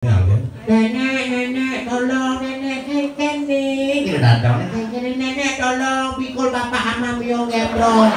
Nenek, tolong nenek kene. Kita datang nenek tolong pikul bapak ama mio ngembrong.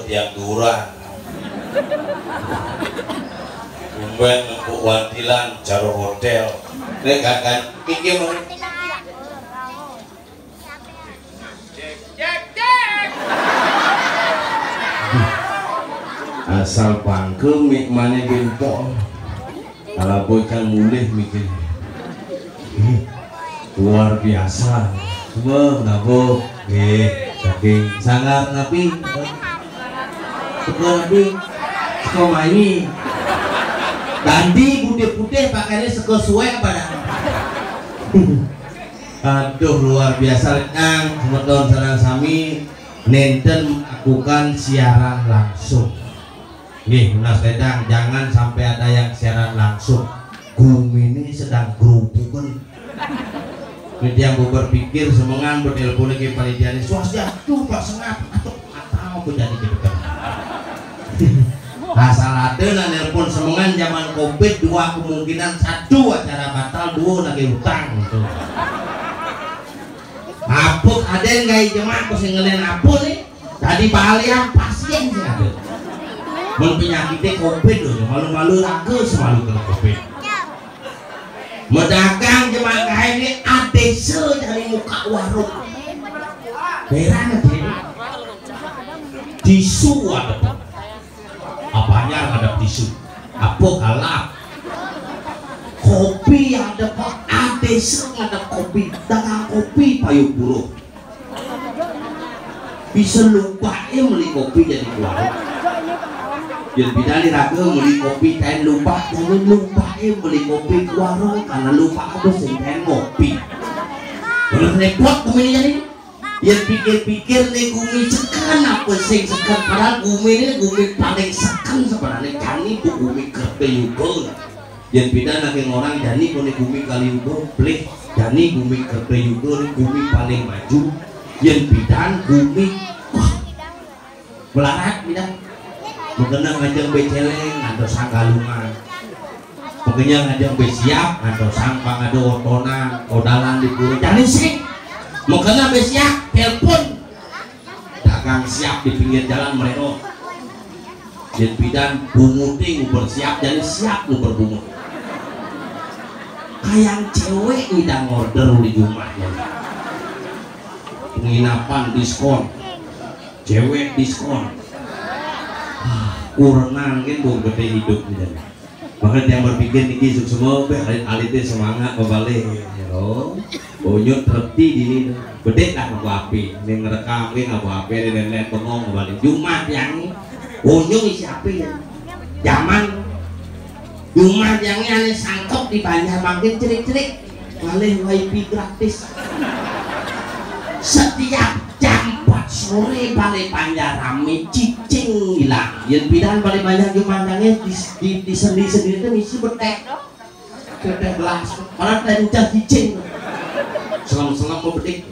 Tiang durang umben empuk wantilan jaro hotel nek kan iki mau asal pangke mik mane gempok ala bocah mulih mikir luar biasa semua nabo saking sangat tapi sekolah maini tadi putih-putih pakainya seko suwe apa dah aduh luar biasa nang teman-teman sareng sami nenten melakukan siaran langsung nih Mas Dedang jangan sampai ada yang siaran langsung Gumini sedang gerupukan yang berpikir semangan bertelepon lagi panitiane swastiastu Pak Sengat atau jadi gitu kan asal ada nah nelpon semangan zaman Covid dua kemungkinan satu acara batal dua lagi utang gitu apuk ada yang gak jemaah kok ngelain apuk nih tadi balian pasien sih ada penyakitnya Covid loh malu-malu ragu semalu kena Covid medagang jemaah kain ini ATC dari muka warung heran aja tisu ada apanya ada tisu apa kalap kopi ada pak ATC ada kopi dagang kopi payung buruh bisa lupa beli kopi jadi warung yang bidali raga beli kopi kain lupa jangan lupa beli kopi ke warung karena lupa apa sih kain kopi bener repot kemini jadi yang pikir-pikir nih gumi sekan apa sih sekan padahal gumi ini gumi paling sekan sebenarnya kani bu gumi kerpe yugo yang beda nake orang jani kone gumi kali yugo beli jani gumi kerpe yugo gumi paling maju yang beda gumi melarat beda mengenang ngajeng beceleng atau sanggalungan pokoknya ngajeng besiap atau sangpang ada otonan kodalan di pura jadi sih mau kena besiap telepon dagang siap di pinggir jalan mereka jen bidan bunguting bersiap jadi siap lu berbungut kayak cewek ngidang order di rumahnya, penginapan diskon, cewek diskon, kurenan gitu gede hidup gitu. Makanya yang berpikir niki semua alit semangat kembali, yo, bonyot terti ini, bedek lah aku api, ini ngerekam ini aku api, ini nenek bengong kembali, Jumat yang bonyong isi api, zaman Jumat yang ini sangkep di Banjar makin cerik-cerik, malih wifi gratis, setiap jam 4 sore balik Banjar rame cicing hilang, yang bidan balik Banjar Jumat yang di sendi-sendi itu isi betek gelas, malah tencah cicing, selam-selam mau betik,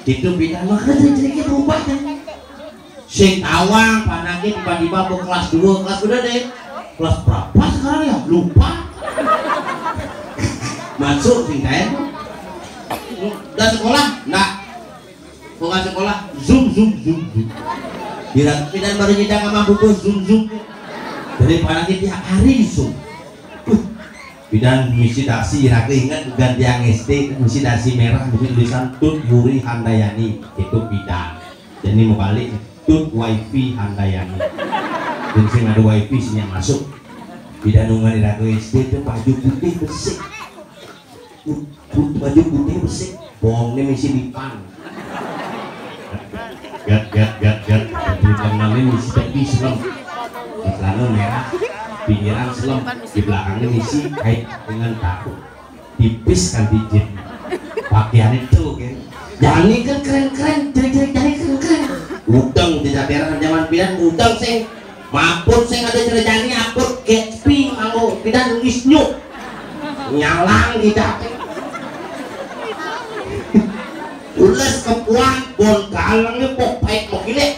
itu bidan makanya cerik-ceriknya berubah kan, sing tawang panaknya tiba-tiba mau kelas 2, kelas udah deh. Kelas berapa sekarang ya? Lupa. Masuk singkain. Udah sekolah? Enggak. Bukan sekolah. Zoom. Bidan baru nyidang sama buku zoom. Dari panaknya tiap hari zoom. Bidan misi dasi, aku ingat ganti yang SD, misi dasi merah, misi tulisan Tut Yuri Handayani, itu bidan. Jadi mau balik Tut Wifi Handayani. Dan saya ada wifi sini yang masuk bidan nungan di Rago SD itu baju putih bersih, baju putih bersih, bohongnya misi dipan, gat, di tengahnya misi tepi selem, di celana merah, pinggiran selem, di belakangnya misi kait dengan tahu, tipis kan dijit, pakaian itu kan, jangan kan keren, jelek jadi keren, udang di daerah zaman bidan udang sih. Mampun saya ada cerjani apur Gatsby mau bidan nulis nyuk nyalang di dapet ules kepuan bon kalangnya pok baik mau gile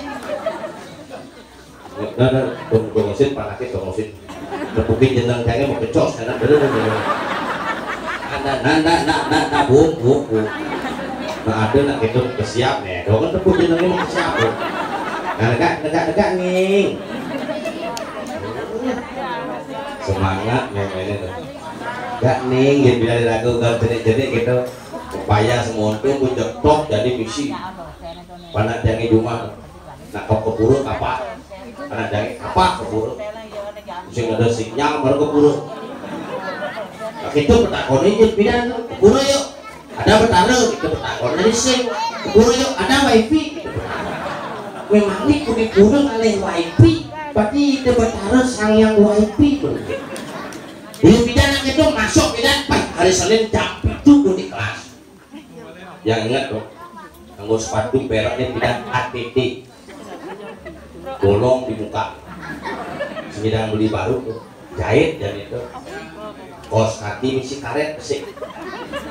dongosin panaknya dongosin tepukin jenang jangnya mau kecos karena bener nah bu nah ada nak itu kesiap nih dongan tepuk jenangnya mau kesiap nah negak nih semangat ini tuh gak ning gitu bila diragukan jenik gitu upaya semua itu pun jetok jadi misi panas jangan cuma nak kau keburu apa panas jangan apa keburu mesti ada sinyal baru keburu nah itu petakon ini bidan keburu yuk ada bertaruh itu petakon jadi sing keburu yuk ada wifi memang ini keburu oleh wifi berarti itu bertaruh sang yang wifi tuh. Jadi bidan itu masuk bidan hari Senin jam 7 di kelas. Yang ingat tuh, anggo sepatu peraknya bidan ATT, bolong di muka. Semidang beli baru tuh, jahit dan itu, kos kaki misi karet besik,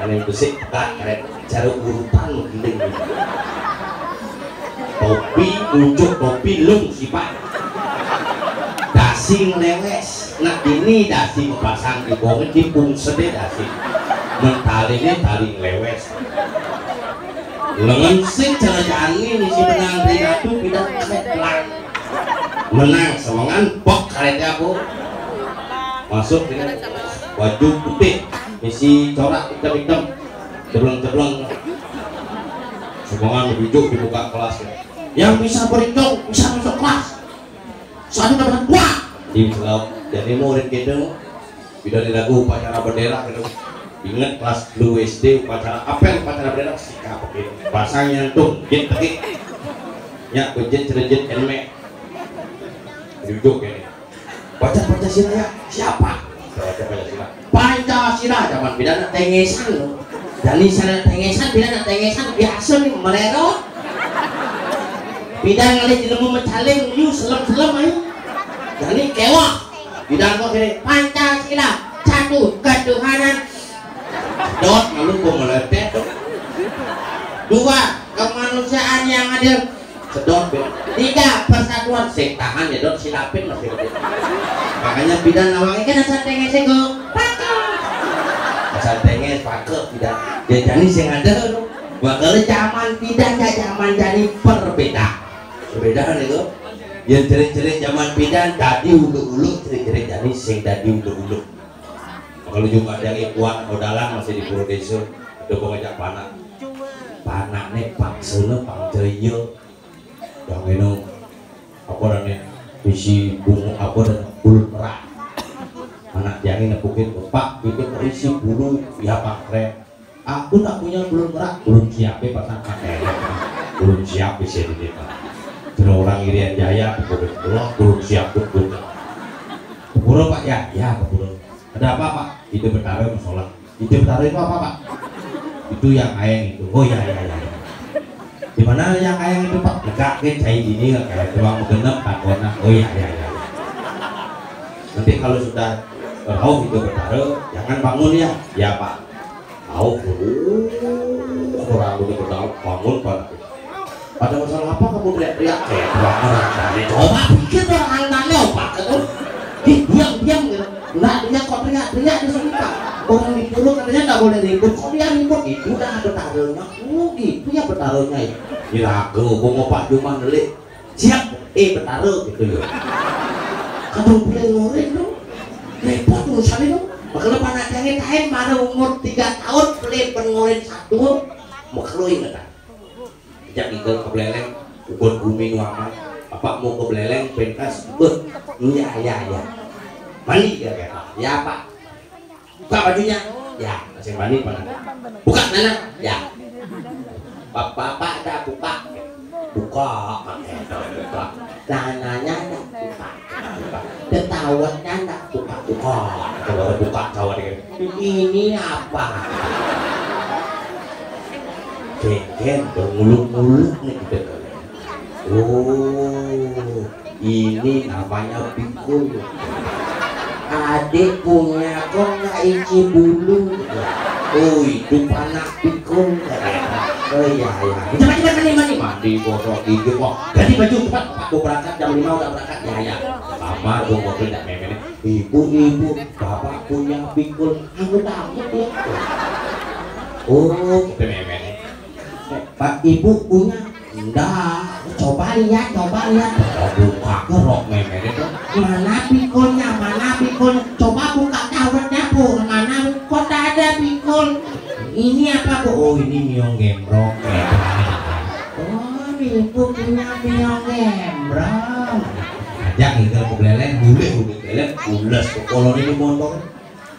aneh besik karet jarum urutan menggiling. Topi ujuk topi lung sifat. Dasi ngelewes, nah ini dasi pasang di bawah di pungsede dasi mentalinya tali ngelewes lengan sing cerajani misi menang rinatu bidan ketlang menang semangan bok karetnya aku masuk dengan baju putih misi corak hitam ceblong semangan berjujuk dibuka kelas yang bisa berhitung bisa masuk kelas soalnya dapat wah di Selau jadi murid gitu tidak dilagu upacara bendera gitu ingat kelas 2 SD upacara apel upacara bendera sikap gitu pasang nyantung jen teki nyak kujen cerejet enme duduk ini baca Pancasila ya siapa baca Pancasila zaman pidana tengesan loh dan ini sana tengesan pidana tengesan biasa nih merero bidang ngalih di lemu mecaling yu selem ayo jadi kewah bidang kok gini Pancasila satu ketuhanan dot lalu gue meletek dua kemanusiaan yang adil sedot tiga persatuan sing tahan ya dot silapin masih gede makanya bidang awalnya kan asal tenges gue pakai asal tenges pakai tidak jadi sing ada bakal zaman tidak zaman jadi perbedaan itu yang cerit-cerit zaman bidan tadi ulu-ulu cerit-cerit jadi sing tadi ulu-ulu kalau Jumat yang ikuan modalan masih di Puro Desa itu ngajak panak nih paksana pangceyo yang minum apa namanya isi bunga apa dan bulu merah anak yang nepukin Pak itu terisi bulu ya Pak keren aku tak punya bulu merah belum siap pasang pakai belum siap bisa di Pak terus orang Irian Jaya belum siap betul keburu Pak ya keburu ada apa Pak itu bertaruh masalah itu bertaruh itu apa Pak itu yang ayang itu oh ya di mana yang ayang itu Pak legakin cair ini kayak tuang genep takona oh ya nanti kalau sudah tahu itu bertaruh jangan bangun ya Pak tahu orang udah bertaruh bangun Pak ada masalah apa kamu teriak-teriak kayak tuang orang tadi coba pikir orang tanya Pak diam gitu nggak dia kok teriak-teriak di sini Pak orang di Puro katanya nggak boleh ribut kok dia ribut itu udah bertaruhnya itu ya bertaruhnya ya diragu gua mau Pak cuma nelik siap bertaruh gitu ya kalau boleh ngorin dong repot urusan itu makanya panak yang lain mana umur 3 tahun boleh pengorin 1 makanya ingat jadi ke beleleng ukur bumi nuaman apa mau ke beleleng pentas ya mandi ya Pak buka bajunya ya masih mandi Pak buka nana ya Bapak ada buka nananya ada buka ketawanya ada buka kawan ini apa keken bermuluk-muluk nih gitu oh ini namanya pikul adik punya kok nggak isi bulu oh itu panak pikul oh iya cepat mandi gosok gigi kok ganti baju cepat aku berangkat jam 5 udah berangkat ya mama dong mau tidak memen ibu bapak punya pikul aku takut ya oh kita memen Pak ibu punya enggak coba lihat buka kerok memen itu mana pikulnya coba buka dawetnya Bu mana kok tak ada pikul ini apa Bu oh ini miong gembrong oh ibu punya miong gembrong ajak tinggal ke beleleng beleleng ulas kalau ini motor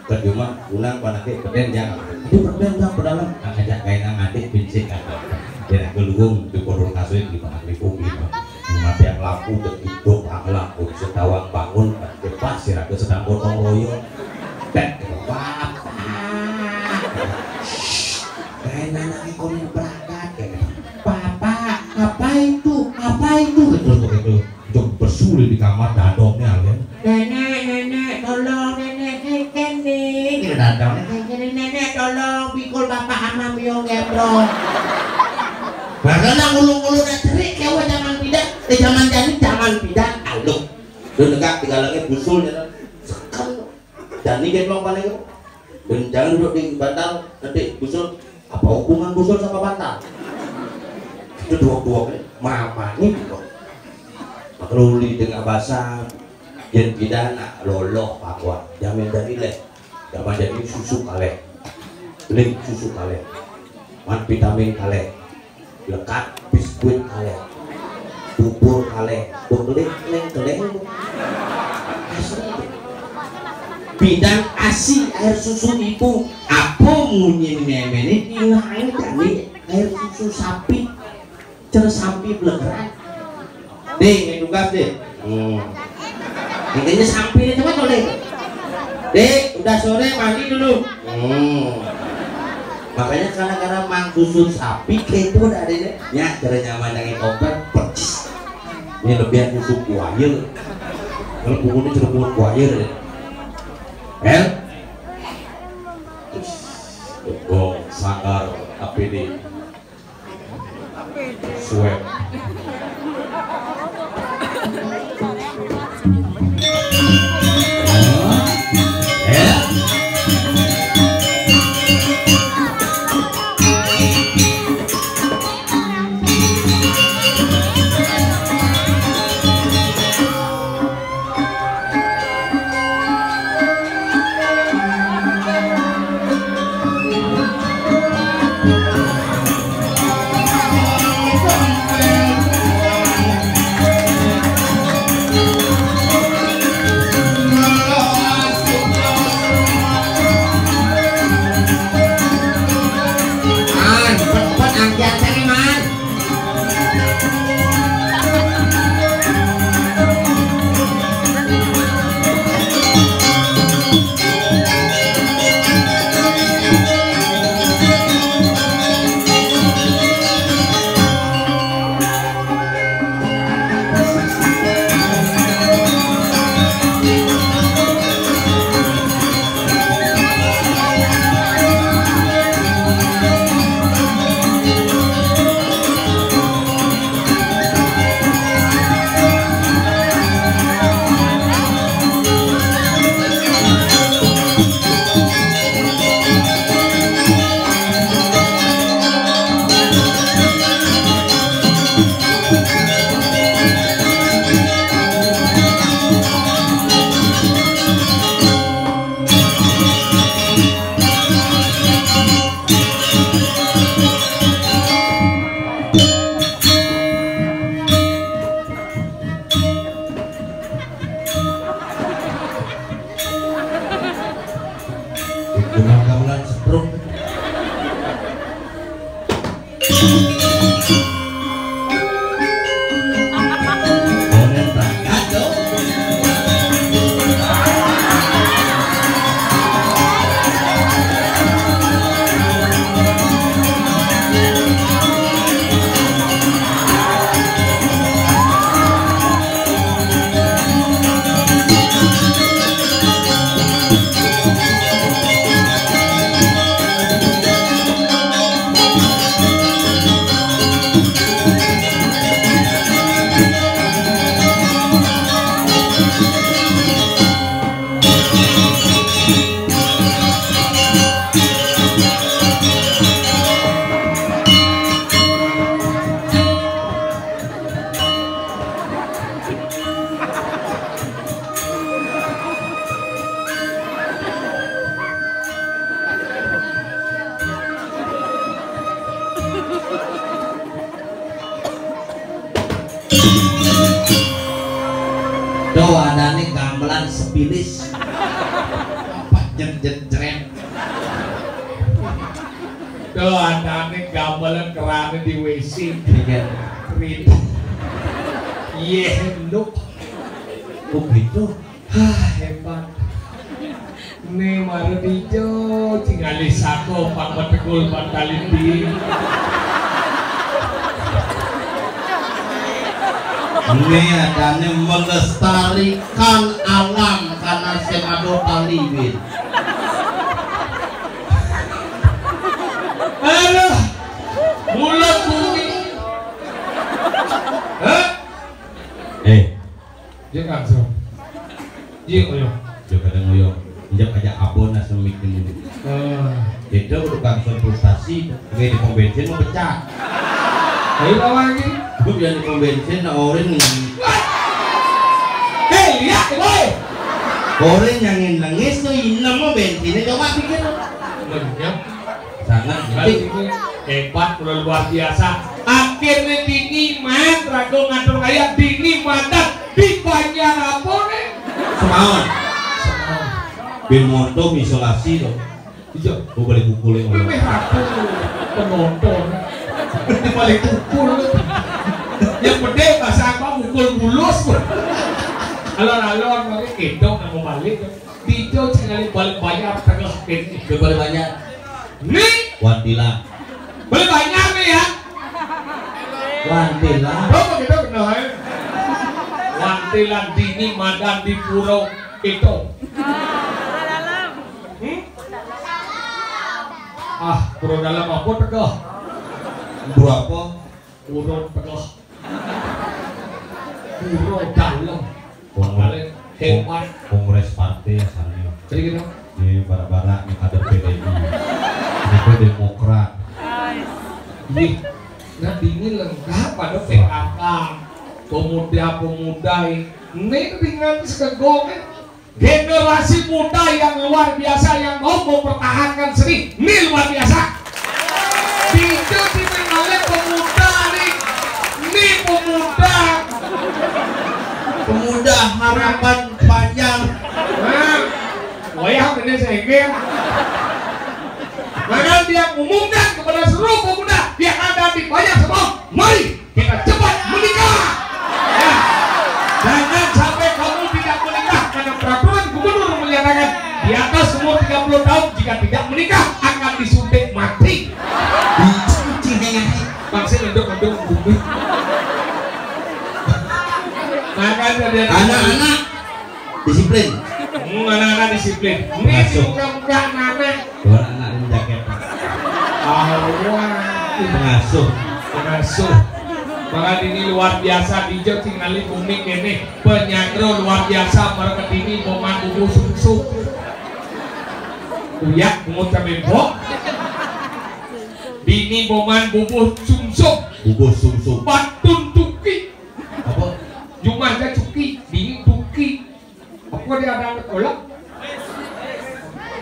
kedua ulang panake peden jangan itu peden jangan berdalam ajak kainang adik pincik dia gelung di kodong kasih di mana di bumi mati yang laku dan hidup akhlak setawang bangun cepat siraga sedang gotong royong dan bapak kayak anak ekonomi berangkat papa apa itu betul untuk bersulit di kamar dadongnya kan nenek tolong nenek keken nih nenek tolong pikul bapak sama miong gembrong karena ngulung-ngulung terik kewa zaman pindah zaman pindah aluk dan tegak tinggalnya busul sekan dan ini gembrong paling dan jangan duduk di bantal nanti busul apa hubungan busul sama bantal itu dua mama ini makruli dengan bahasa yang pidana loloh pakwa jamin dari leh zaman jadi susu kaleh beli susu kaleh man vitamin kaleh lekat biskuit kaleh bubur kaleh bekelik keleng bidang asi air susu ibu apa munyin memen ini hilang dari air susu sapi sapi belegeran deh tugas deh intinya sapi ini coba toleh dek udah sore mandi dulu makanya karena mang susu sapi itu udah ada deh ya cara nyaman yang koper percis ini lebihan susu buaya kalau bumbunya cerebut buaya deh oh sanggar APD swab gamelan setruk. Doanane gamelan sepilis apa jejret doanane gamelan kerana di WC krit iya lu kok gitu hebat nih maru dijo tinggali sako pak betekul pak kalindi ini adanya melestarikan alam karena semado talibin. aduh mulut bumi dia kan so dia koyo Dia kadang ngoyo injak aja abon semik ini. Itu tukang frustasi kayak di pom bensin mau pecah. ayo lagi Gue biar di pom bensin orang hei lihat boy orang yang nangis tuh inam mau bensinnya coba pikir lenyap sangat kali penting. ini hebat luar biasa akhirnya dini mat ragu ngatur kayak dini madat di banyak apa nih Semawan bin montong isolasi dong iya gue balik pukulin ini aku penonton di balik pukul yang gede bahasa apa pukul bulus alon-alon makanya kedok mau balik video sekali balik banyak tengah ini balik banyak nih wantila balik banyak nih ya wantila berapa kita kenal ya wantilan dini madan di pulau itu pulau dalam apa tegah berapa pulau tegah pulau dalam paling hebat kongres partai asalnya jadi gitu ini bara-bara yang ada PDI itu Demokrat ih nanti ini lengkap ada PKK pemuda-pemuda ini dengan sekegongan generasi muda yang luar biasa yang mau mempertahankan seni ini luar biasa itu dimenangkan pemuda nih ini pemuda harapan panjang nah wayang ini sehingga maka dia umumkan kepada seluruh pemuda yang ada di banyak semua mari kita cepat menikah ya. Jangan sampai kamu tidak menikah karena peraturan gubernur menyatakan di atas umur 30 tahun jika tidak menikah akan disuntik mati dicuci dengan bangsa mendung bumi maka dari anak-anak disiplin anak-anak disiplin ini di muka-muka anak-anak dua anak ini jaket pengasuh maka ini luar biasa dijauh tinggali bumi ini penyagro luar biasa mereka ini momen bubu sumsum uyak kumut kamembo bini momen bubu sumsum batun tuki apa cuma aja cuki bini tuki apa dia ada anak kolak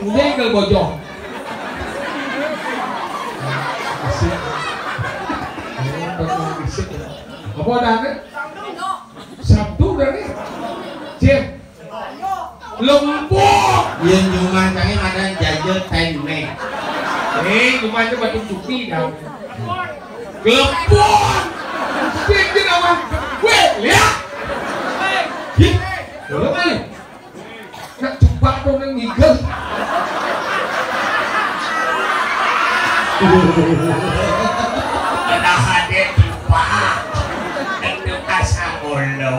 udah ke bojong apa ada nih? Sabtu udah nih? Cip? lembut. Yang cuma canggih ada jajan tenek. Cuma aja batu cuci dah. Lembut. Bikin apa? Weh, lihat. Belum kali. Nak coba dong yang ngigel. Udah hadir coba. Itu asal bolo.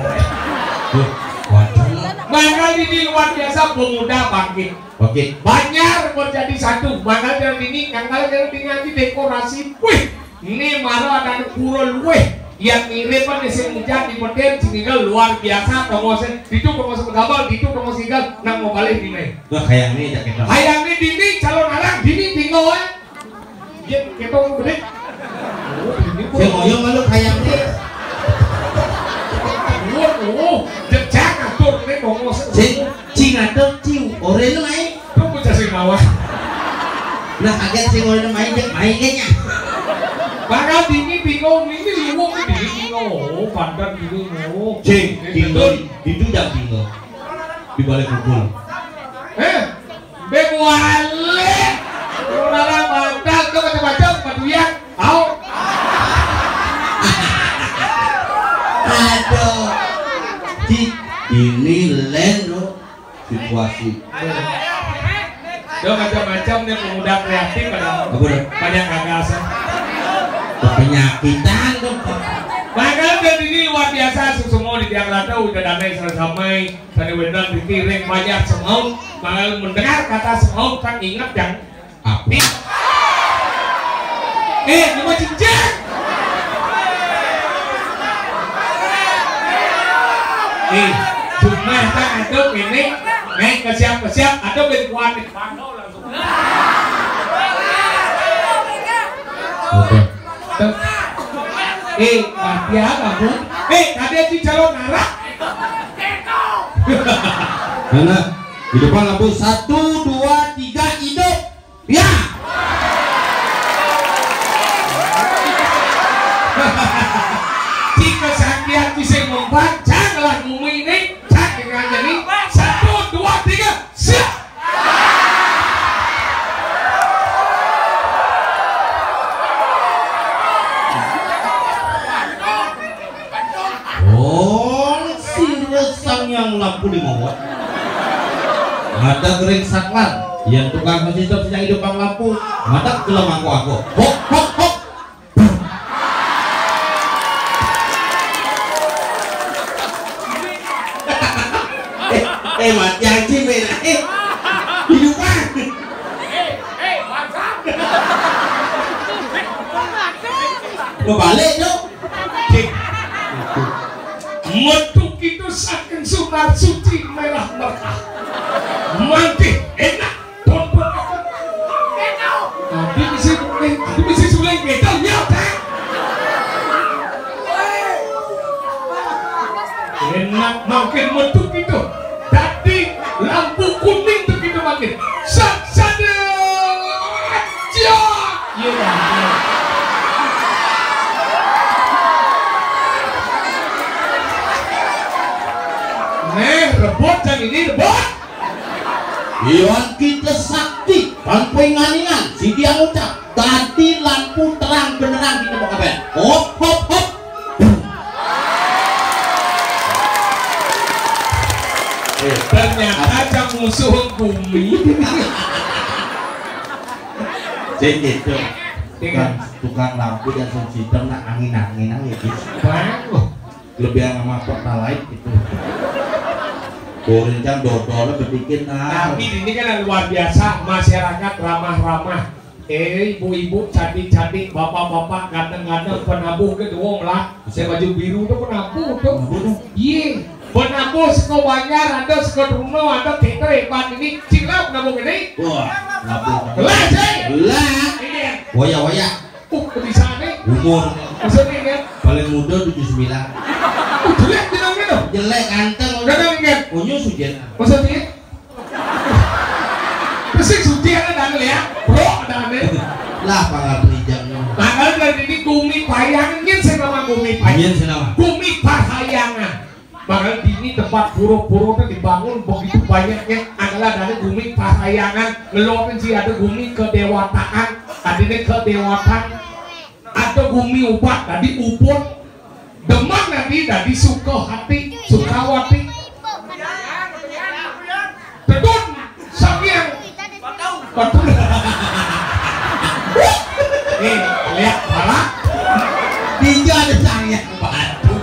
Manggal ini luar biasa pemuda bangkit. Oke. Banyak menjadi satu. Manggal dari ini, manggal dari ini nanti dekorasi. Wih, ini marah ada pura wih. Yang mirip kan nasi muda di model tinggal luar biasa. Tonggosen, itu tonggosen pedabal, itu tonggosen tinggal nang mau balik di mana? Tuh kayak ini jaket. Hayang ini dini calon anak dini tinggal ya. Ya ketong gede. Saya ngoyong malu kayak ini. Jejak atur ini tonggosen. Cing atur ciu, orang main. Tuh bocah sing bawah. Nah kaget sing orang main dek main kayaknya. Bakal dini bingung ini bingung bingung pandang bingung Cing, bingung itu jam bingung di balik kumpul. Bebuale orang pandang ke macam-macam patuyan au Aduh ini len loh situasi do macam-macam nih pemuda kreatif banyak gagasan penyakitan dong. Bahkan dari ini luar biasa semua di tiang rata udah damai selesai tadi benar dikirim banyak semau malah mendengar kata semau kan ingat yang api cuma cincin cuma kan ada ini kesiap-kesiap ada berkuat di pano langsung Oke. Mafia kamu. Tadi aja calon arah. Mana? Di depan lampu 1, 2, 3 hidup. Ya. Jika sakit bisa membaca lagu ini, cak dengan jadi 1, 2, 3, siap. Yang lampu di bawah ada kering saklar yang tukang konsisten sedang hidup bang lampu mata kelam aku hok hok hok mati anjing beda hidupan mau balik dong Metuk itu saking sunar suci merah berkah mantih enak tonton tapi bisa suling kita nyata enak makin metuk itu tadi lampu kuning tuh gitu makin sada aja iya rebut dan ini rebut Iwan kita sakti dan penganingan si dia ngucap tadi lampu terang benerang kita mau kapan hop hop hop ternyata jam musuh bumi jadi itu tukang lampu dan sistem nak angin gitu lebih sama pertalite itu Borencang dodol berdikit tapi ini kan luar biasa masyarakat ramah-ramah ibu-ibu cantik-cantik bapak-bapak ganteng-ganteng penabuh ke doang lah saya baju biru tuh penabuh tuh iya penabuh seko banyak ada seko runo ada kita hebat ini cilap penabuh ini wah nabuh lah sih lah waya bisa nih umur maksudnya kan paling muda 79 jelek tidak gitu jelek ganteng udah kan unyu sujian maksudnya Persik sujian ada ya bro ada lah pangal perijangnya makanya dari ini gumi payangan saya nama gumi payangan senama gumi pahayangan Makanya di ini tempat pura-pura itu dibangun begitu banyaknya adalah dari bumi pahayangan ngeluarin sih ada bumi kedewataan, tadinya kedewatan, ada bumi ubat, tadi uput, Demak nanti dari Sukawati, Pedun, Samyang, Batu. Lihat malah Dia ada Samyang Batu.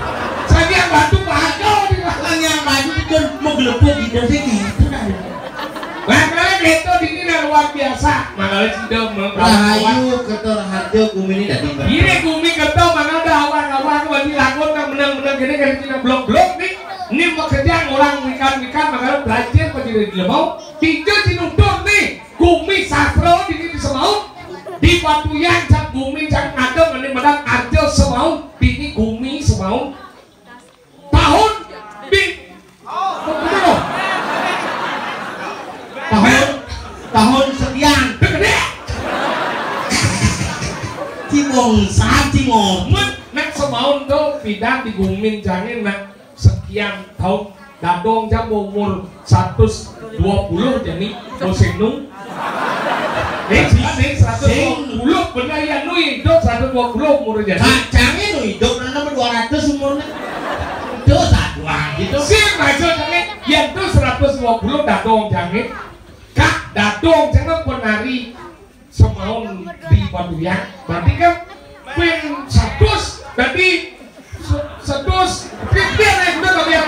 Samyang Batu bahagia di Samyang Batu itu mau gelepuk gitu sih gitu. makanya gitu ini luar biasa. Makanya sudah Rahayu ketor harjo gumini dari ini gumi ketau mana ada awan-awan wajib lakon menang-menang gini kan cina blok-blok nih. Ini bekerja orang wikan-wikan makanya belajar penjadi di lemau. Tiga cinudon nih gumi sastro di semau di Batuyan cak gumi cak adem ini menang arjo semau ini gumi semau tahun di tahun sekian gede cimong saat cimong nak semaun tuh pindah di gumin jangin nak sekian tahun dadong jam umur 120 jadi musim nung ini 120 benar ya nui hidup 120 umur jadi kacangnya nu hidup nama 200 umurnya itu satu gitu sih maksud jangin yang tuh 120 dadong jangin kak dadong jangan penari semaun di Batuyan berarti kan pin 100 jadi 100 pikiran yang udah kami yang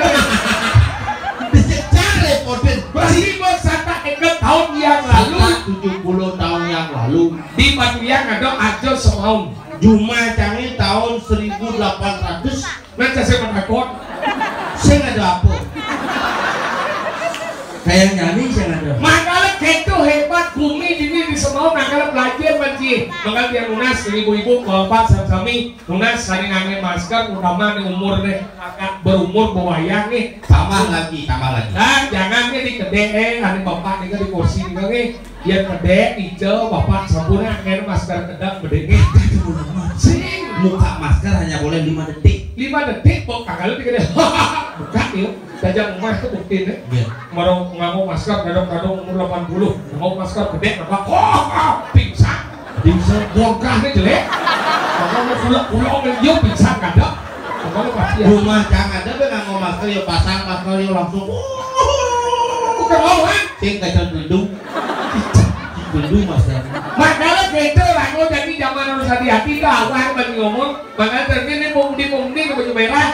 cara repotin berarti bos sata tahun yang lalu 70 tahun yang lalu di Batuyan ada aja semaun Juma canggih tahun 1800 nanti saya menakut saya nggak ada apa kayak nyanyi saya nggak ada makanya gitu hebat bumi ini di semua makanya belajar banci makanya dia lunas ibu-ibu bapak sami lunas saling ngambil masker utama di umur deh akan berumur bawayang nih tambah lagi nah jangan nih di gede ada bapak nih di kursi nih dia gede hijau bapak sempurna ngambil masker kedap bedengnya sing muka masker hanya boleh 5 detik 5 detik kok kagak lebih gede buka yuk jajang rumah itu buktiin deh mau ngomong masker kadang-kadang umur 80 mau masker gede apa pingsan bongkah nih jelek mau pulang yuk pingsan kadang rumah jangan ada nggak mau masker yuk pasang masker yuk langsung bukan mau kan sing kacau gelundung masker makanya gitu lah lo jadi zaman harus hati-hati dah awal bagi ngomong makanya ternyata pemudi ke baju merah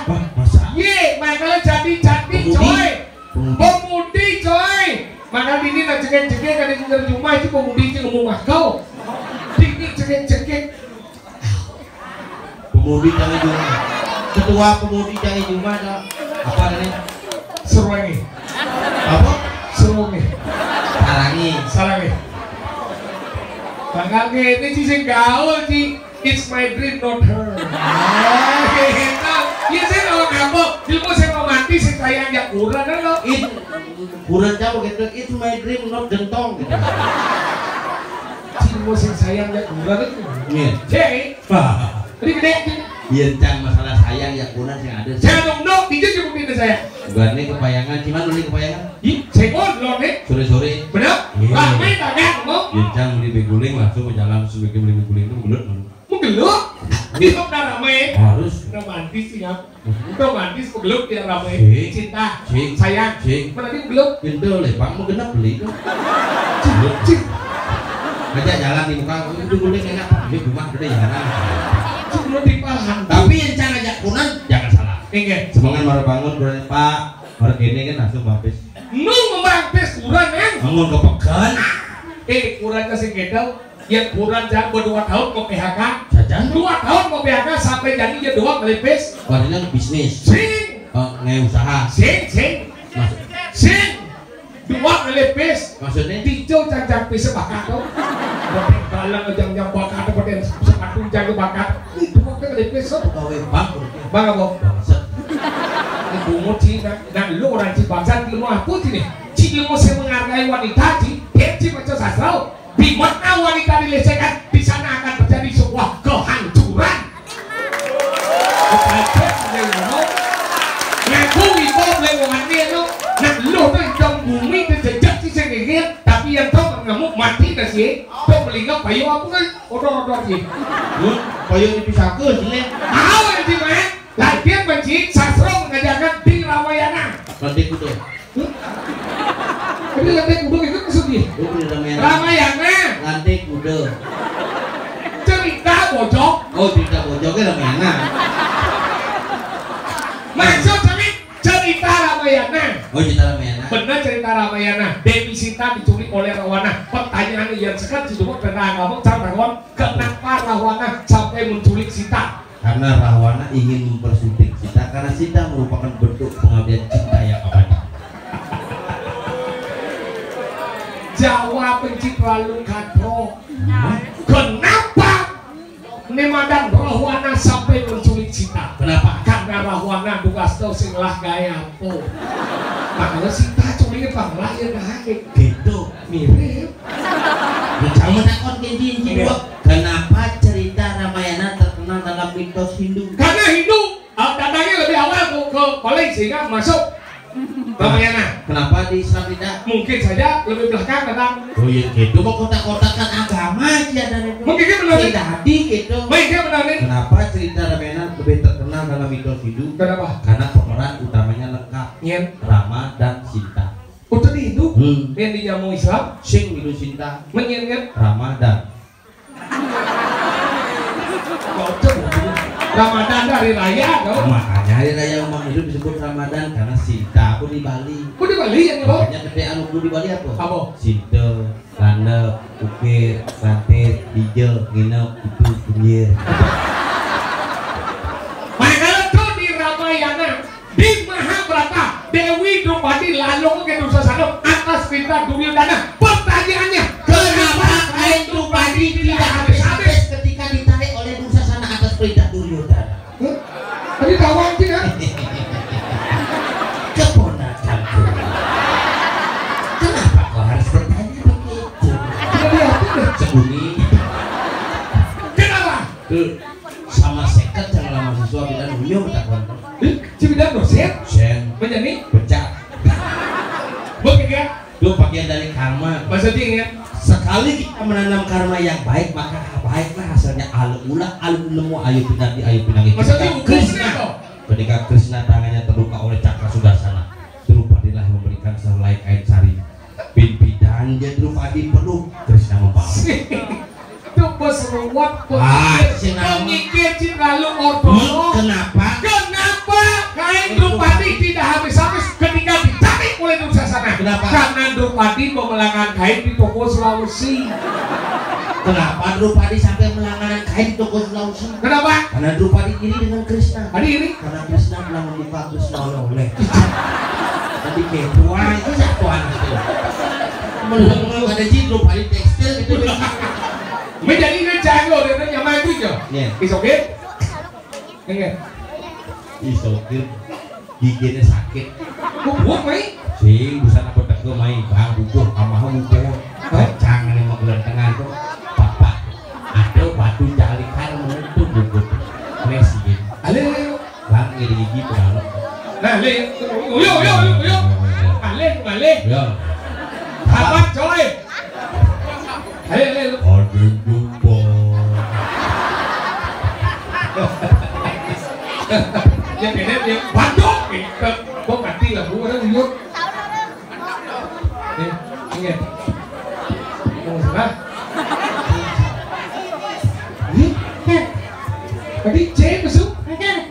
ye makanya jadi coy pemudi coy makanya ini nak cekek kan di rumah itu pemudi itu ngomong kau tinggi cekek pemudi jangan cuma ketua pemudi jangan cuma ada apa ini seruangi apa seruangi sarangi makanya ini sih sing gaul sih it's my dream not her iya sih kalau ngapa ilmu saya romantis saya yang kurang kan lo kurang jauh gitu it's my dream not gentong gitu ilmu sing sayang yang kurang itu iya cek ini gede iya can masalah sayang yang kurang yang ada saya dong itu cukup ini saya bukan nih kepayangan cuman beli kepayangan ih saya lo nih sore-sore bener ramai banget mau iya can beli beguling langsung ke jalan sebagai beli beguling itu gelut menggelut di sana ramai harus romantis ya romantis pegeluk ya ramai cinta cing sayang cing mana dia pegeluk pintu lepang mau genap beli itu cing ngajak jalan di muka itu beguling enak ini rumah gede jalan cing lo dipaham tapi yang can ngajak kunan jangan salah enggak semangat baru bangun berarti pak baru gini kan langsung mampis nung memampis kurang kan bangun kepekan kurang kasih gedau yang kurang jangan 2 tahun mau PHK jajan 2 tahun mau PHK sampai jadi dia doang melipis warnanya bisnis sing usaha sing 2 melipis maksudnya hijau cang-cang pisah bakat tuh boten balang jang-jang bakat boten sepatu jang bakat itu kok melipis tuh pegawai bank bang apa bangsat ini bungut sih nah lu orang Cibangsat ilmu aku sih nih ilmu saya menghargai wanita sih dia sih macam sastra di mana wanita dilecehkan di sana akan terjadi sebuah kehancuran ngaku ibu ye, tuh melingkap payu apa kan? Odor ye. Payung dipisahkeun sih. Tahu yang di mana? Latihan benci sastra mengajarkan di Ramayana. Nanti kudu. Jadi lantai kudu itu maksudnya Ramayana. Lantai kudu. Cerita bojok. Oh cerita bojoknya Ramayana. Maksud cerita Ramayana. Oh cerita Ramayana. Benar cerita Ramayana. Dewi Sita diculik oleh Rawana. Pertanyaan yang sekarang cuma karena ngomong Rawan, kenapa Rawana sampai menculik Sita? Karena Rawana ingin mempersunting Sita karena Sita merupakan bentuk pengabdian cinta yang abadi. Jawa pencitralu kadro. Kenapa Nemadan Rahwana sampai menculik Sita? Kenapa? Karena Rahwana dugasto sing lah gaya apa? Makanya Sita culiknya panglah ya gahake. Gitu. Mirip. Jangan takut kenji dua. Kenapa cerita Ramayana terkenal dalam mitos Hindu? Karena Hindu datangnya lebih awal ke Bali sehingga masuk Ramayana. Kenapa di Islam tidak? Mungkin saja lebih belakang datang. Oh iya gitu. Mau kotak-kotakan agama aja dari itu. Mungkin benar nih. Tadi gitu. Mungkin benar nih. Kenapa cerita Ramayana lebih terkenal dalam mitos Hindu? Kenapa? Karena pemeran utamanya lengkap. Nyen. Rama dan Sinta. Untuk di Hindu, Hmm. yang dinyamuk Islam, Sing milu Sinta. menyen kan? Rama dan Bocor. Ramadan dari raya, kau. makanya hari raya umat Hindu disebut Ramadan karena Sinta aku di Bali. Kau di Bali yang lo? Makanya gede anu di Bali apa? Apa? Sinta, landep, ukir, rantit, hijau, nginep, itu kunyir. Makanya tuh di Ramayana, di Mahabharata, Dewi Draupadi lalu ke Dursasana atas perintah Duryodhana. Pertanyaannya, Kenapa kain Drupadi tidak habis-habis ketika ditarik oleh Dursasana atas perintah Duryodhana? Hah? Tadi tawang tidak? Keponakanku. Kenapa kau harus bertanya begitu? Tidak lihat deh. Sebuni Kenapa? sama seket yang lama siswa bilang hunyo bertakon. Cibidan dosen Sen menjadi pecah. begitu. Itu bagian dari karma. Maksudnya ingat. Sekali kita menanam karma yang baik maka baiklah hasilnya. Alu ulah alu nemu ayu pinangi ayu pinangi. Maksudnya hukumnya kok. Ketika Krishna tangannya terluka oleh cakra Sudarsana, Drupadilah memberikan sehelai kain sari. Pimpinan dia Drupadi penuh, Krishna membawa. Itu peseruat pengikir Cinralu Ortono. Kenapa? Kenapa kain Drupadi tidak habis-habis ketika ditarik oleh Dursasana? Kenapa? Karena Drupadi memelangkan kain di toko Sulawesi. Kenapa Drupadi sampai melangganan kain di toko Sulawesi? Kenapa? Karena Drupadi iri dengan Krishna. Tadi ini Karena Krishna telah membuka Krishna oleh. Tadi kedua itu satu anak itu. Melenggang ada di Drupadi tekstil itu. menjadi jago dan nyaman itu jo. Iya. Is okay? Enggak. Isokir giginya sakit. Buat mai. Sing busana petek ke main bang bubuh amaha bubuh. Kacang ini mau gelar tengah tuh. Papa. Ada batu jalikan menentu bubuh. Mesin. Ale. Bang ngiri gigi pedalok. Nah, le. Yo. Ale. Ya. Apa coy? Ale. Ada jumpa. Yang ini dia bandok. Kok mati lah bu orang yuk. Ingat. Mau sana? Tadi C masuk.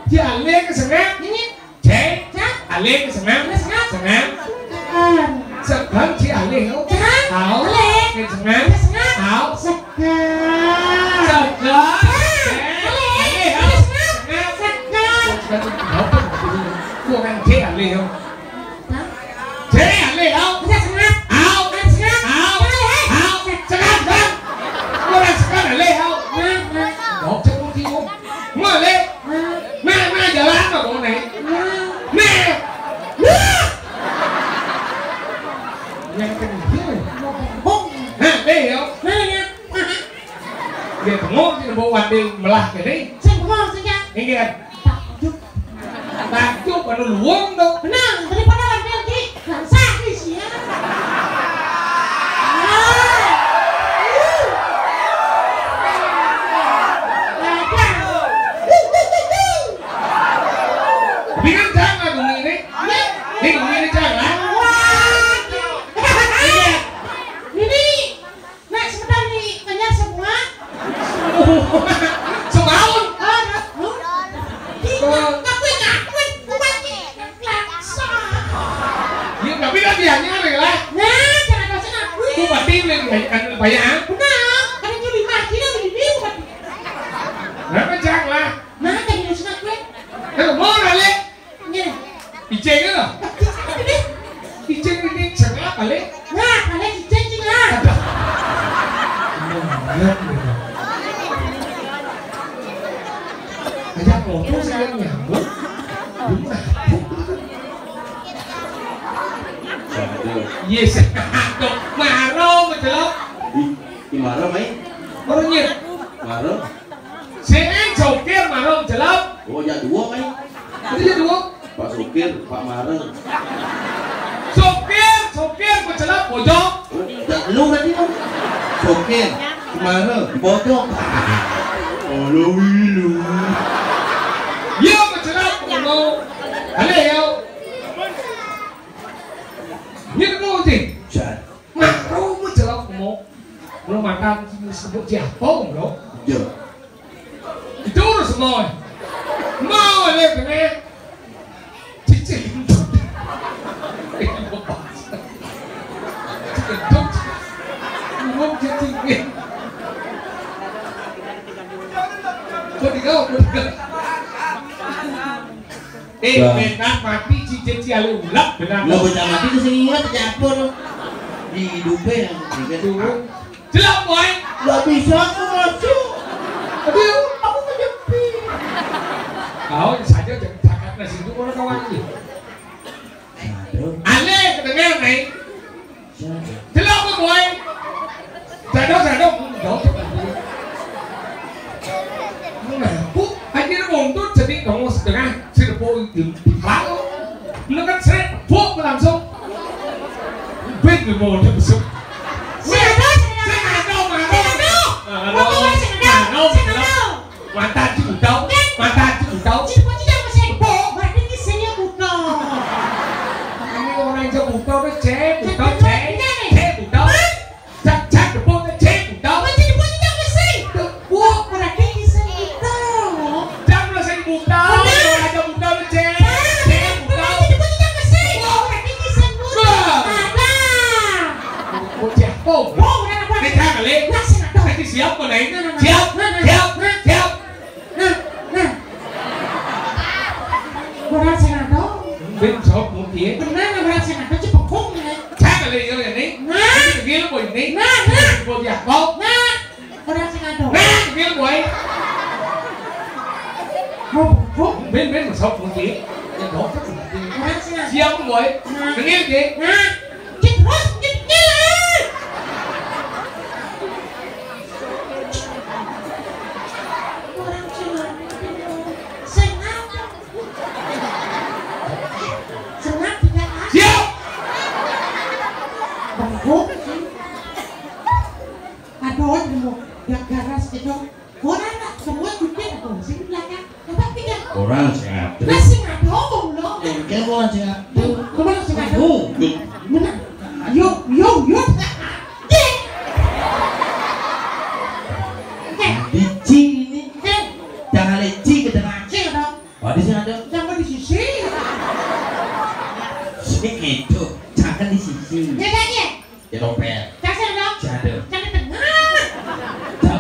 Chị Ale ke sana. C. Ale ke sana. Sana. Sekarang chị Ale không? Hảo. Ke sana. Hảo. Sekarang. Cô ăn chế hẳn lì không? Chế hẳn lì không? Áo. Sekarang. Cô đang sekarang hẳn lì không? Đó chắc không thi không? Mở lên. Mẹ giờ lát vào con này. Mẹ. Nhanh cái gì thế này? Hả? Đây hiểu? Dia tengok di bawah wadil melah gini. Ini kan takjub pada luang tuh. Benar, daripada wadil di sakit sih ya. motor saya nyambung. Yes, dok maro betul. Di maro mai? Orangnya Maro? saya sopir maro jelap. Oh ya dua mai. Itu dua. Pak Sopir, Pak Maro. Sopir berjelap bojong. Dan lu tadi kan? Sopir, Maro, bojong. Oh lu. Yo berjelap mau. Ada yo. Ini mau sih. Maro berjelap mau. Lo makan sebut siapa lo? Ya. Itu udah semua. Mau lihat ini. Cicing. Ngomong cicing. Kau benar mati cicing cialu ulap benar. Lo bocah mati itu sing ingat capur. Di hidupnya yang Dulu. Jelap boy. Gak bisa aku masuk. Aduh. Aku kejepit. Kau saja jangan cakap nasi itu orang kawan ini. Ale kedengar nih. Jelap boy. Jadok. Jauh. Mengaku akhirnya untuk jadi kamu setengah serpo di lalu. Lu kan seret, puk langsung. Bet di bawah dia besok. Mata chịu đau. Anh orang cho bụng đau nó chế bụng đau. Chắc được bụng nó chế bụng đau. Chắc nó sinh bụng đau. Orang cho bụng đau nó chế bụng đau. Bụng chế bụng. Đi thang ở lên. Anh đi xéo con này. Xéo. Bên số một tiếng. Chắc là lấy cho này đi. Cái kia nó bồi đi. Bồi giặc không? Cái kia nó bồi. Bên một số một tiếng. Nó đổ chắc một tiếng. Chiêu nó bồi. Cái kia gì? Orang sehat. Kayak orang sehat. Dici ini. Jangan leci ke tengah. Oh di sini ada. Jangan di sisi. Sini itu. Jangan di sisi. Ya dompet. Jangan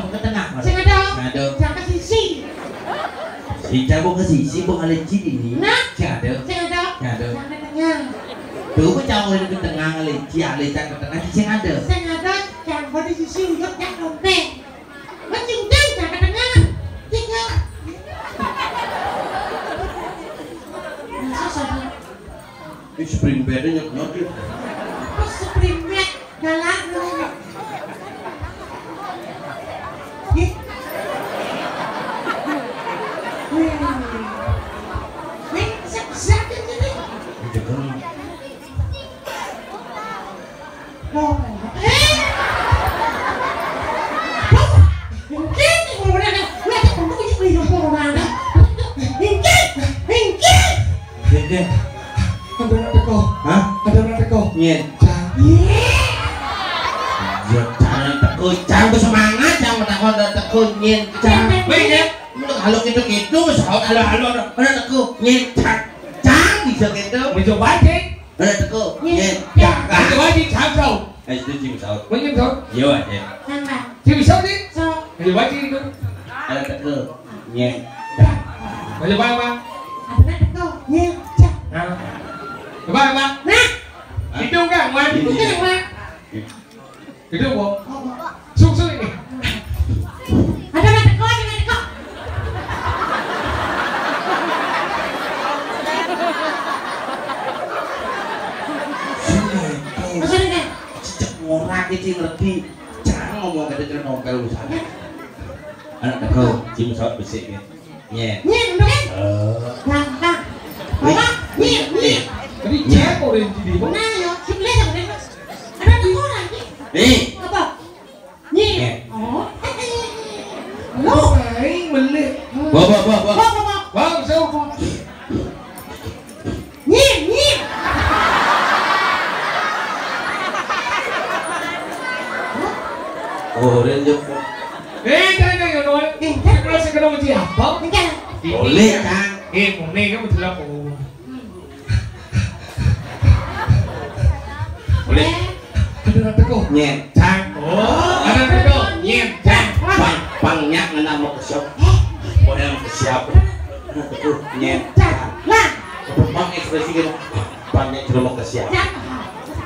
ke tengah. Jangan ke sisi. Jangan buka sisi, buka leci ini. Jangan. Tuh kau jauh ke tengah leci, leci ke tengah sisi ada. Jangan di sisi ujung yang dompet. Macam jangan ke tengah. Tinggal. Spring bed nyok gitu. Spring bed galak lu. Sakit ini. Jangan bersemangat, jangan takut tekun nyen. Jangan. Halo gitu saut halo ada tekuk nyen. Jangan bisa gitu. Mình dùng bái thế. Ada tekuk nyen. Mình dùng bái đi chạm sâu. Itu chim saut. Mấy nhiêu thôi? Iya aja. Chim sâu đi. Mình dùng bái đi đúng. Ada tekuk nyen. Mình dùng bái ba. Nhiều Ba ba. Đi đâu cái hàng ngoan? Đi đâu bộ? Xuống xuống đi. ada teko. cici ngerti jangan ngomong ke dia nompel usahanya anak Kau cim sot bisik ya. Nye. Nyem dong kan nah bapak nyem Jadi cek orang jadi. nah yo sebelah sama dia ada teko lagi nih apa nyem oh Lu main melik. bawa Bang, saya nyem orang jauh jangan ya nói. Kalau saya kena uji apa? enggak boleh kan Mau nih kamu tidak mau. Boleh. Ada teko. nyet Cang. Oh, ada teko. Nyem, cang. pangnya ngena mau ke siapa boleh mau ke siapa nyet lah pang ekspresi gitu pangnya cuma mau ke siapa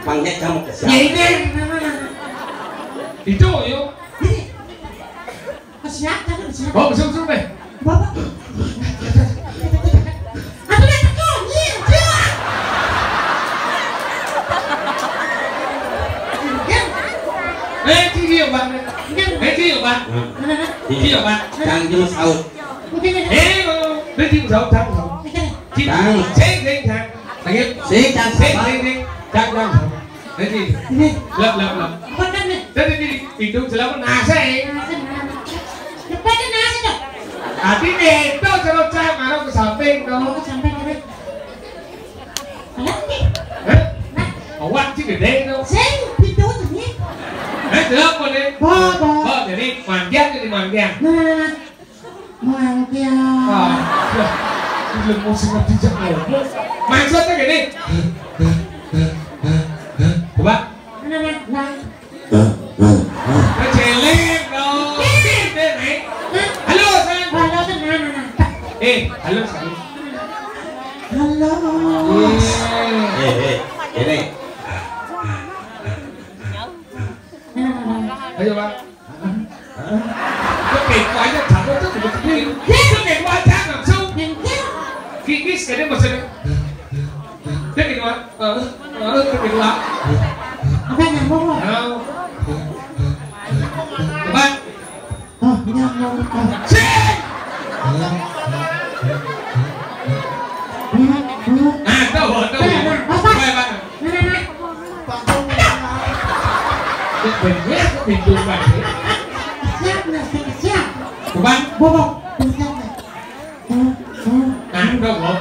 pangnya kamu ke siapa Ini. Itu yuk. siap kan siap Oh, besul deh. bapak ada teko nyem Cici yuk bang. Cici yuk bang. Cici yuk bang. Kang cuma saut Đến chị sáu tháng sáu. Chị xế tháng. Anh em sih Kang xế sabar tháng tháng. Đến chị lập. Đến đi pintu selalu nasi. cepat nasi dong Hati nih, itu kalau saya mana ke samping kalau dong. sampai kemarin lagi Awan chứ cái đen đâu. saya pintu tuh nih Được rồi đi. Bapak. Để đi màn ghét đi màn ghét. nah mangkil Belum mau singgah dijak ngomong. Maksudnya gini. Coba. nah Celeng dong. Halo sayang. halo tenang Halo sayang. halo ini Ayo bang. Cái kịch quá nhất thẳng nó rất là một cái cái kịch quá thẳng làm sao cái đấy mà sao cái kịch quá cái kịch quá apa nyambung loh nào bang oh nyambung đâu rồi quay bạn cái bình nhét cái bình dùng bạn thế siap nih siap của bạn bobok siap đâu rồi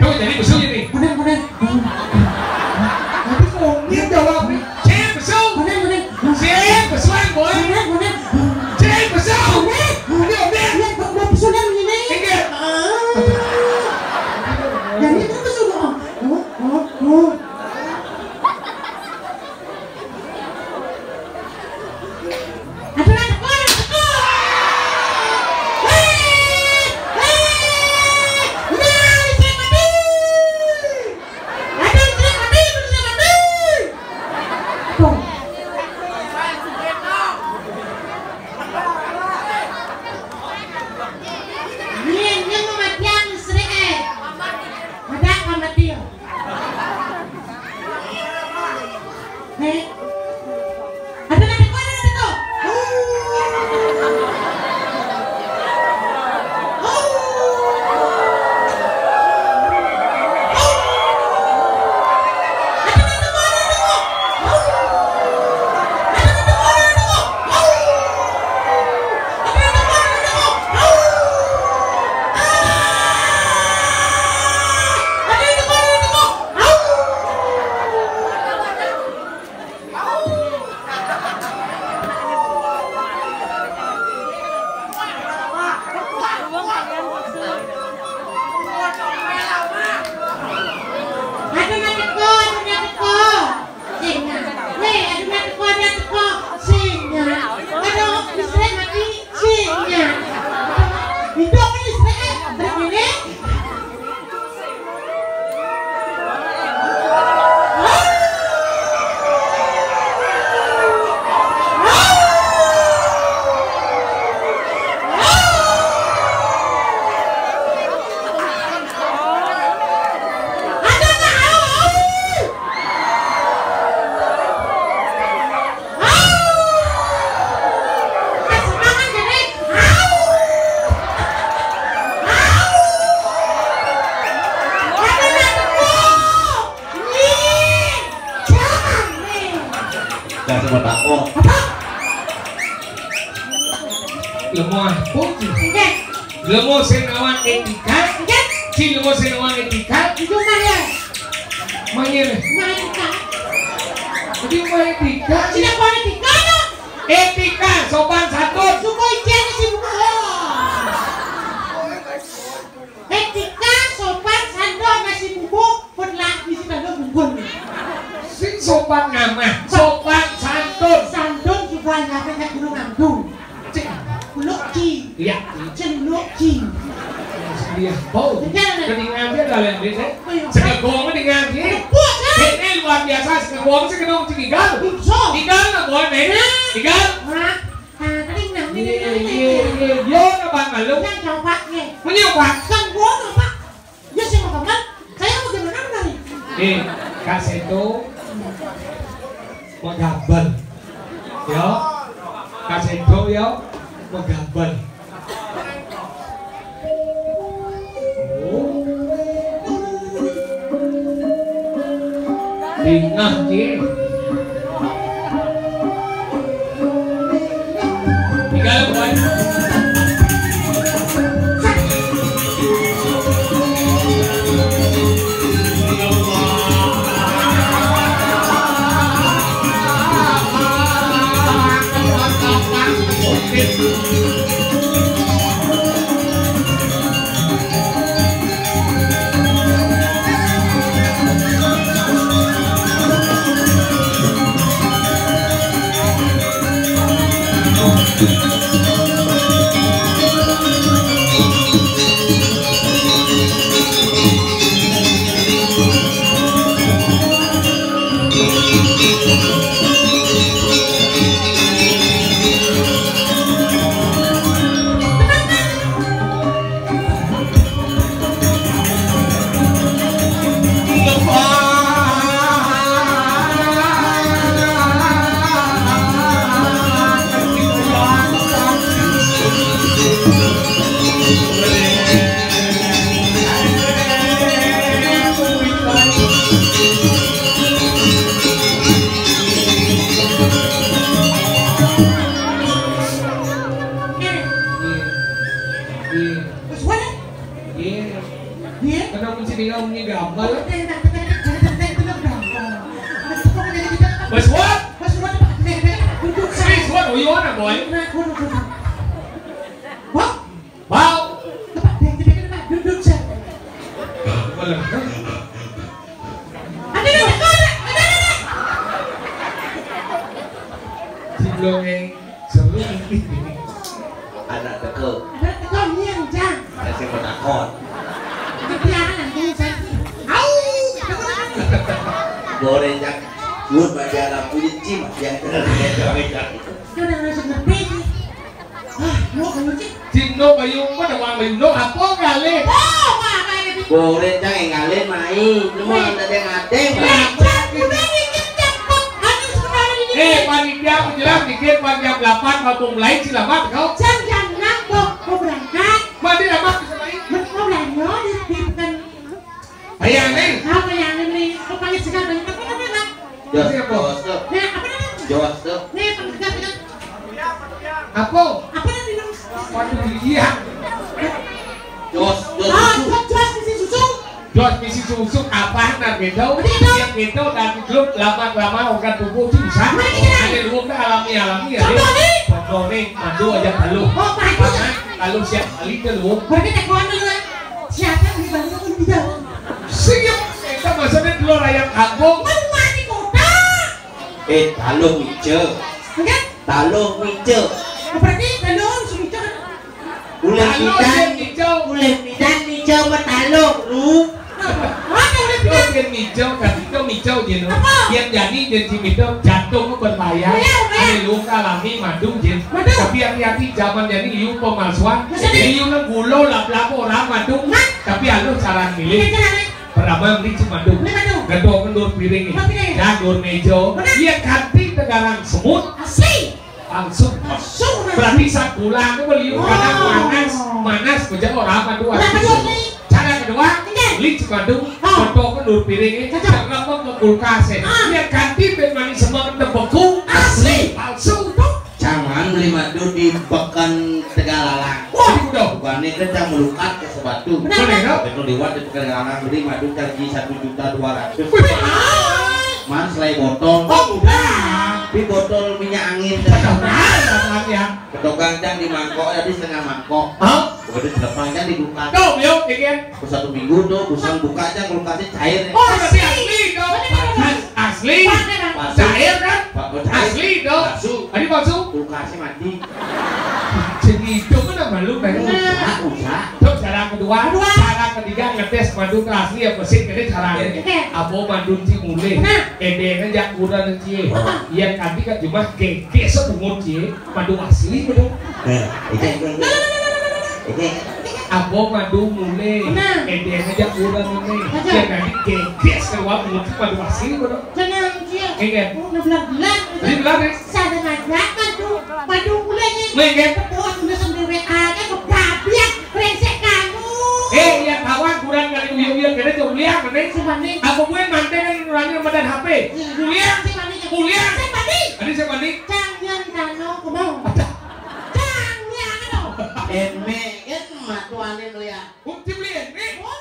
đâu để đi một số như này kemudian tapi kok biết đâu không chết một số kemudian chết một số anh boy kemudian chết một số biết lihat bapak pesunan ini cái kia dan itu pesunan Aduh, lemo putih. Enggak. Lemo senawan etika. Enggak. Si lemo senawan etika. Itu mana? Mana? Mana? Jadi mau etika. Sila ko etika no? Etika sopan santun. Sukoy dyan si buko. Etika sopan sandok nasi buko putlah di sini ada bungkun. Sing sopan ngama. Sopan santun. Sandok juga ngapain kat gunung Agung. Buluk King. Iya. Celuk King. Dia bau. Keningan dia dalam ini. Sekegong keningan dia. Buat kan? Ini luar biasa. Sekegong sekegong cikigal. Bungso. Igal na boy, men. Igal. Hah? Kaling nang Yo na bang malu. Yang coba nih. Punya pak. Kan gua no pak. Ya sih mau kapan? Saya mau gimana dari? Kaseto mau gabel. Yo. Kaseto yo mau gabel. Tingah je. Tinggal boy. Berarti saat pulang itu beliau kadang manas bejak orang Bandung. Cara kedua, beli Bandung, foto ke dur piring ini, jangan ke kulkas ya. Dia ganti ben manis semua beku asli palsu. Jangan beli madu di Pekan Tegalalang. Wah, udah. Bukannya kencang melukat ke sebatu. Benar. Itu lewat di Pekan Tegalalang beli madu chargi 1.200.000. Wih, Mas selai botol. oh udah. Tapi botol minyak angin. Benar, ya. Ketok gang di mangkok jadi setengah mangkok. Hah? Begitu dilepaskan di kulkas. Tuh, yuk, ikan. Ke 1 minggu tuh busang buka aja kulkasnya cair. Oh, berarti asli dong. Asli. Cair kan? Asli dong. Palsu. Ini palsu. Kulkasnya mati. Jadi itu kan nama lu kan? Usah. Terus cara kedua, cara ketiga ngetes madu ke asli ya bersih ini caranya. Abo madu ci mulai, edenya jak kurang cie. Yang tadi kan cuma keke sebungut cie, madu asli betul. Abo madu mulai, edenya jak kurang ini. Yang tadi keke sewa bungut madu asli betul. Tenang cie. Ingat. Udah belang-belang. Jadi belar nih. Sada ngajak madu mulainya. Ingat. Oh, sudah sambil WA kan kebabian, brengsek kamu. Yang kawan kurang kali uyang-uyang kena jauh lihat kan? Si Mandi. Apa gue manten nurani medan HP? Kuliah, Si Mandi. kuliah. Si Mandi. Ini siapa nih? Jangan kano kemau. Jangan kano. Eme kan matuane melihat. Bukti beli ini. Oh,